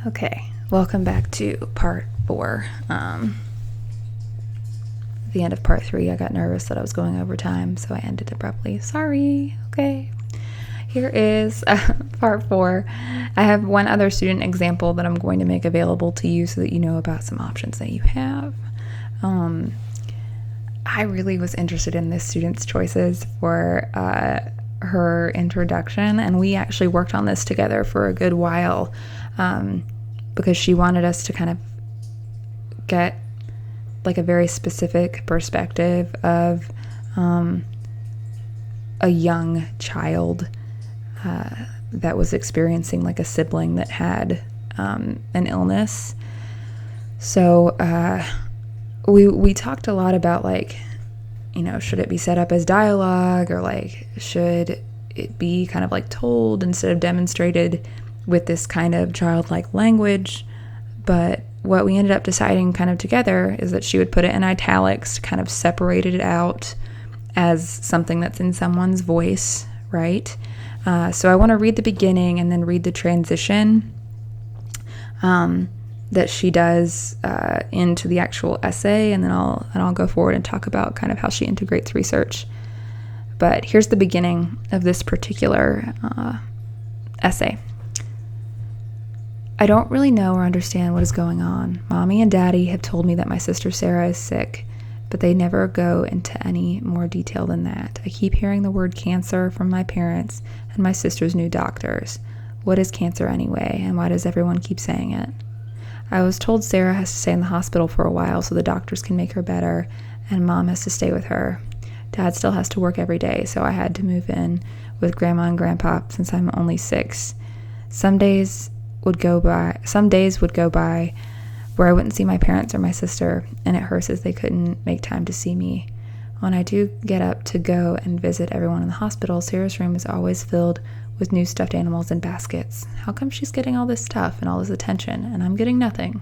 Okay, welcome back to part 4. At the end of part 3, I got nervous that I was going over time, so I ended abruptly. Sorry. Okay. Here is part 4. I have one other student example that I'm going to make available to you so that you know about some options that you have. I really was interested in this student's choices for her introduction, and we actually worked on this together for a good while because she wanted us to kind of get like a very specific perspective of a young child that was experiencing like a sibling that had an illness. So we talked a lot about like, you know, should it be set up as dialogue, or like should it be kind of like told instead of demonstrated with this kind of childlike language. But what we ended up deciding kind of together is that she would put it in italics to kind of separate it out as something that's in someone's voice, right? So I want to read the beginning and then read the transition that she does into the actual essay, and then I'll go forward and talk about kind of how she integrates research. But here's the beginning of this particular essay. I don't really know or understand what is going on. Mommy and Daddy have told me that my sister Sarah is sick, but they never go into any more detail than that. I keep hearing the word cancer from my parents and my sister's new doctors. What is cancer anyway, and why does everyone keep saying it? I was told Sarah has to stay in the hospital for a while so the doctors can make her better, and Mom has to stay with her. Dad still has to work every day, so I had to move in with Grandma and Grandpa since I'm only 6. Some days would go by where I wouldn't see my parents or my sister, and it hurts as they couldn't make time to see me. When I do get up to go and visit everyone in the hospital, Sarah's room is always filled with new stuffed animals in baskets. How come she's getting all this stuff and all this attention, and I'm getting nothing?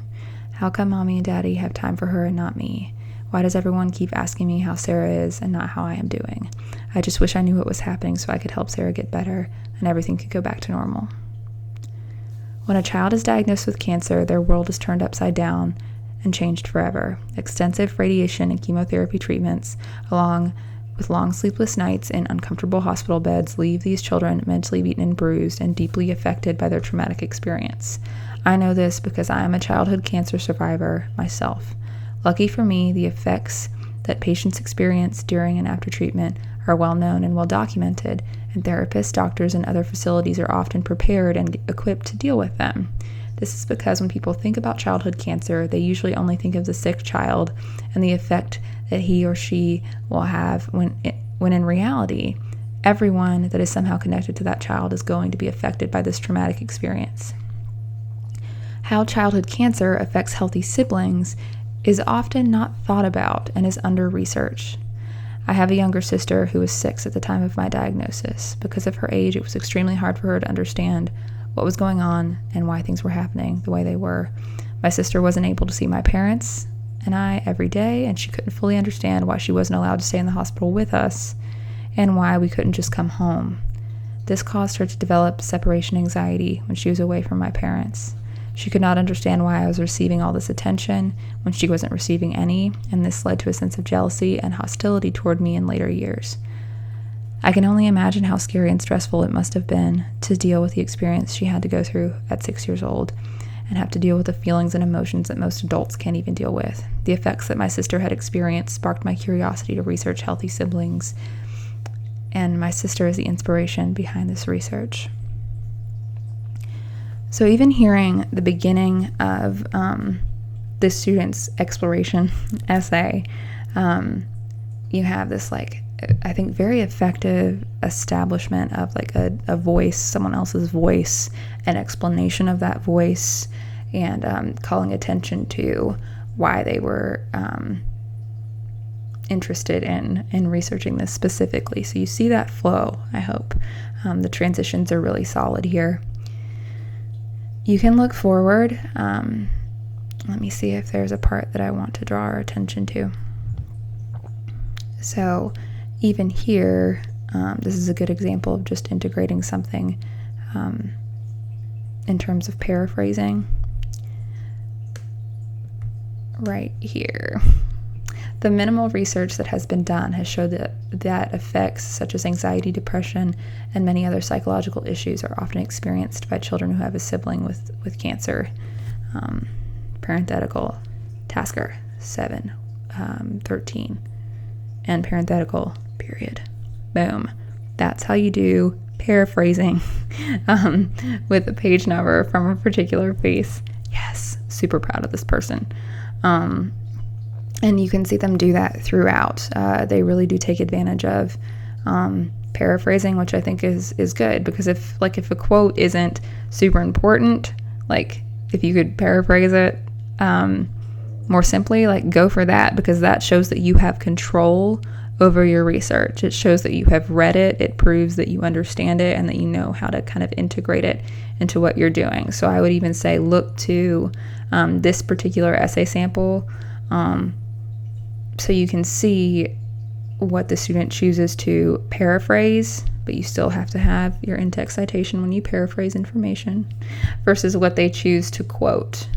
How come Mommy and Daddy have time for her and not me? Why does everyone keep asking me how Sarah is and not how I am doing? I just wish I knew what was happening so I could help Sarah get better and everything could go back to normal. When a child is diagnosed with cancer, their world is turned upside down and changed forever. Extensive radiation and chemotherapy treatments, along with long sleepless nights in uncomfortable hospital beds, leave these children mentally beaten and bruised and deeply affected by their traumatic experience. I know this because I am a childhood cancer survivor myself. Lucky for me, the effects that patients experience during and after treatment are well known and well documented, and therapists, doctors, and other facilities are often prepared and equipped to deal with them. This is because when people think about childhood cancer, they usually only think of the sick child and the effect that he or she will have when in reality, everyone that is somehow connected to that child is going to be affected by this traumatic experience. How childhood cancer affects healthy siblings is often not thought about and is under-researched. I have a younger sister who was 6 at the time of my diagnosis. Because of her age, it was extremely hard for her to understand what was going on and why things were happening the way they were. My sister wasn't able to see my parents and I every day, and she couldn't fully understand why she wasn't allowed to stay in the hospital with us and why we couldn't just come home. This caused her to develop separation anxiety when she was away from my parents. She could not understand why I was receiving all this attention when she wasn't receiving any, and this led to a sense of jealousy and hostility toward me in later years. I can only imagine how scary and stressful it must have been to deal with the experience she had to go through at 6 years old, and have to deal with the feelings and emotions that most adults can't even deal with. The effects that my sister had experienced sparked my curiosity to research healthy siblings, and my sister is the inspiration behind this research. So even hearing the beginning of this student's exploration essay, you have this, like, I think very effective establishment of like a voice, someone else's voice, an explanation of that voice, and calling attention to why they were interested in researching this specifically. So you see that flow, I hope. The transitions are really solid here. You can look forward. Let me see if there's a part that I want to draw our attention to. So even here, this is a good example of just integrating something in terms of paraphrasing. right here. The minimal research that has been done has showed that effects such as anxiety, depression, and many other psychological issues are often experienced by children who have a sibling with cancer. Parenthetical, Tasker 7, 13, and parenthetical, period. Boom. That's how you do paraphrasing with a page number from a particular piece. Yes, super proud of this person. And you can see them do that throughout. They really do take advantage of paraphrasing, which I think is good, because if a quote isn't super important, like if you could paraphrase it more simply, like go for that, because that shows that you have control over your research. It shows that you have read it. It proves that you understand it and that you know how to kind of integrate it into what you're doing. So I would even say look to this particular essay sample so you can see what the student chooses to paraphrase, but you still have to have your in-text citation when you paraphrase information, versus what they choose to quote.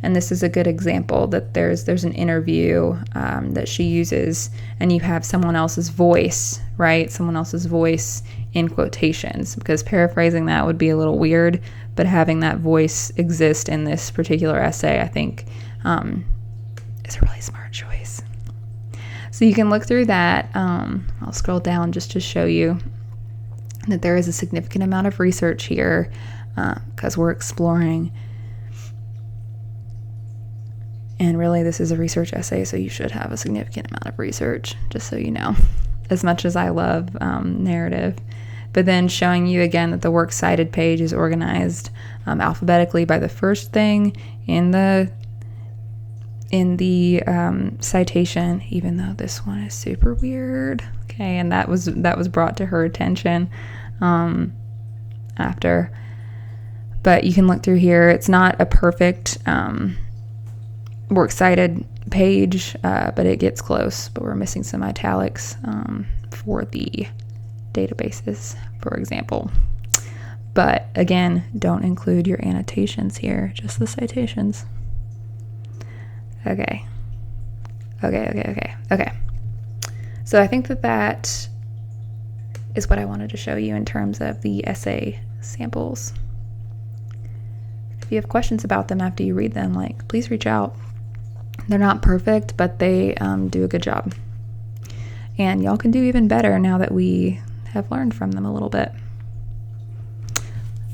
And this is a good example that there's an interview that she uses, and you have someone else's voice, right? Someone else's voice in quotations, because paraphrasing that would be a little weird, but having that voice exist in this particular essay, I think, is a really smart choice. So you can look through that. I'll scroll down just to show you that there is a significant amount of research here, because we're exploring. And really, this is a research essay, so you should have a significant amount of research, just so you know, as much as I love narrative. But then showing you again that the works cited page is organized alphabetically by the first thing in the citation, even though this one is super weird. Okay, and that was brought to her attention after. But you can look through here. It's not a perfect works cited page, but it gets close. But we're missing some italics for the databases, for example. But again, don't include your annotations here, just the citations. Okay. So I think that is what I wanted to show you in terms of the essay samples. If you have questions about them after you read them, please reach out. They're not perfect, but they do a good job. And y'all can do even better now that we have learned from them a little bit.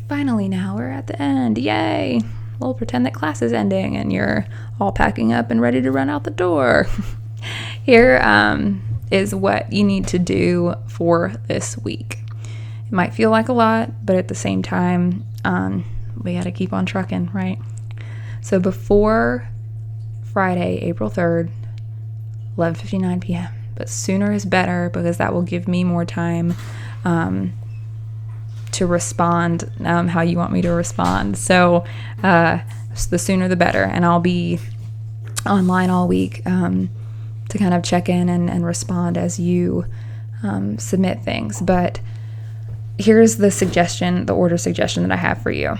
Finally, now we're at the end. Yay! We'll pretend that class is ending and you're all packing up and ready to run out the door. Here is what you need to do for this week. It might feel like a lot, but at the same time, we got to keep on trucking, right? So before Friday, April 3rd, 11:59 p.m., but sooner is better, because that will give me more time to respond how you want me to respond. So the sooner the better, and I'll be online all week to kind of check in and respond as you submit things. But here's the order suggestion that I have for you.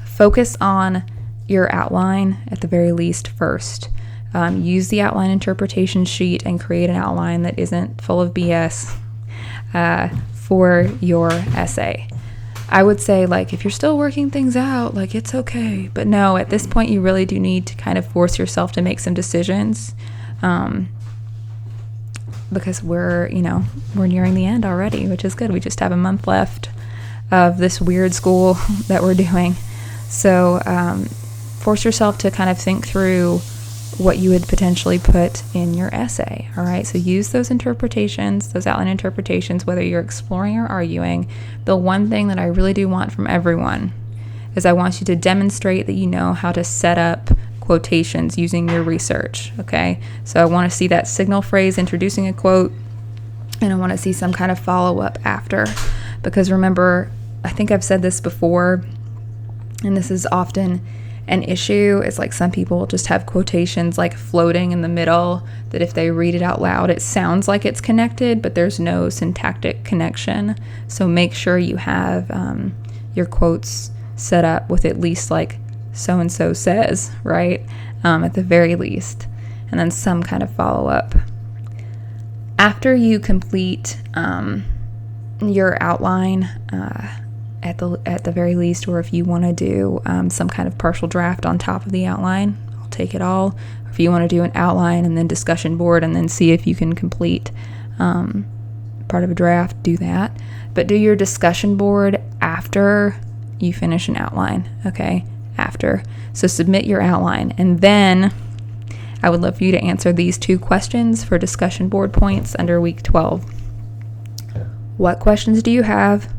Focus on your outline at the very least first. Use the outline interpretation sheet and create an outline that isn't full of BS for your essay. I would say, if you're still working things out, it's okay. But no, at this point, you really do need to kind of force yourself to make some decisions, because we're nearing the end already, which is good. We just have a month left of this weird school that we're doing. So force yourself to kind of think through what you would potentially put in your essay. All right, so use those interpretations, those outline interpretations, whether you're exploring or arguing. The one thing that I really do want from everyone is I want you to demonstrate that you know how to set up quotations using your research. Okay, so I want to see that signal phrase introducing a quote, and I want to see some kind of follow-up after, because remember, I think I've said this before, and this is often an issue, is some people just have quotations floating in the middle, that if they read it out loud, it sounds like it's connected, but there's no syntactic connection. So make sure you have your quotes set up with at least so-and-so says, right? At the very least. And then some kind of follow-up. After you complete your outline at the very least, or if you want to do some kind of partial draft on top of the outline, I'll take it all. Or if you want to do an outline and then discussion board and then see if you can complete part of a draft, do that. But do your discussion board after you finish an outline, okay? After. So submit your outline, and then I would love for you to answer these 2 questions for discussion board points under week 12. What questions do you have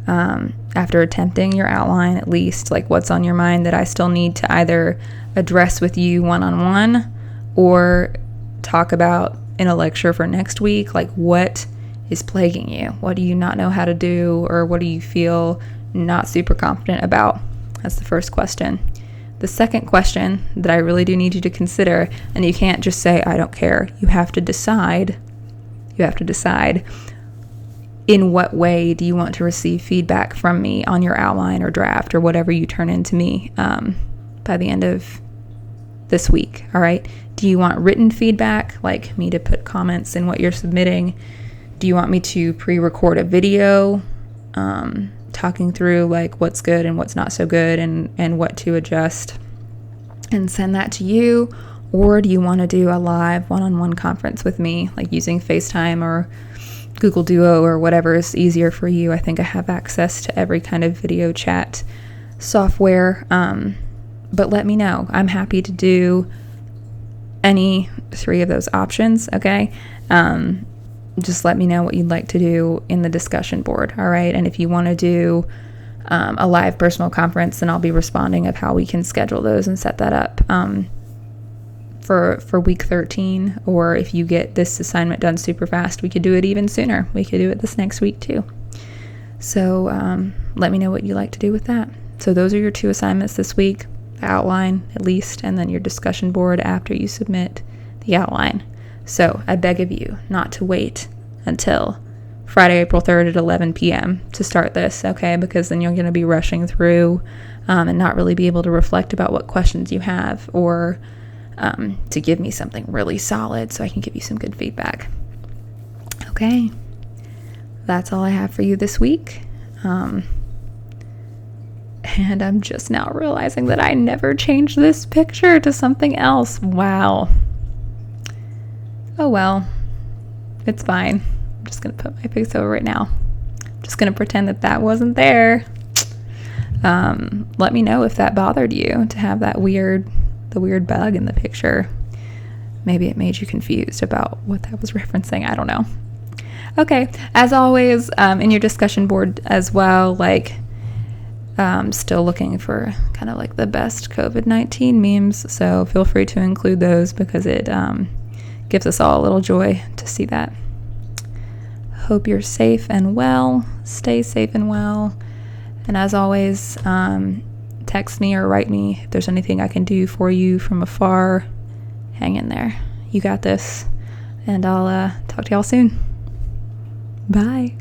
after attempting your outline, at least? Like, what's on your mind that I still need to either address with you one-on-one or talk about in a lecture for next week? Like, what is plaguing you? What do you not know how to do, or what do you feel not super confident about? That's the first question. The second question that I really do need you to consider, and you can't just say, I don't care. You have to decide. In what way do you want to receive feedback from me on your outline or draft or whatever you turn into me by the end of this week, all right? Do you want written feedback, like me to put comments in what you're submitting? Do you want me to pre-record a video talking through like what's good and what's not so good and what to adjust and send that to you? Or do you want to do a live one-on-one conference with me, like using FaceTime or Google Duo or whatever is easier for you? I think I have access to every kind of video chat software, but let me know. I'm happy to do any 3 of those options, okay? Just let me know what you'd like to do in the discussion board, all right? And if you want to do a live personal conference, then I'll be responding of how we can schedule those and set that up for week 13. Or if you get this assignment done super fast, we could do it even sooner. We could do it this next week too. So let me know what you like to do with that. So those are your 2 assignments this week, the outline at least, and then your discussion board after you submit the outline. So I beg of you not to wait until Friday, April 3rd at 11 p.m. to start this, okay? Because then you're going to be rushing through and not really be able to reflect about what questions you have, or to give me something really solid so I can give you some good feedback. Okay, that's all I have for you this week. And I'm just now realizing that I never changed this picture to something else. Wow. Oh well, it's fine. I'm just going to put my face over it now. I'm just going to pretend that wasn't there. Let me know if that bothered you to have the weird bug in the picture. Maybe it made you confused about what that was referencing. I don't know. Okay, as always, in your discussion board as well, like, still looking for kind of like the best COVID-19 memes, so feel free to include those because it gives us all a little joy to see that. Hope you're safe and well. Stay safe and well. And as always, text me or write me if there's anything I can do for you from afar. Hang in there. You got this. And I'll talk to y'all soon. Bye.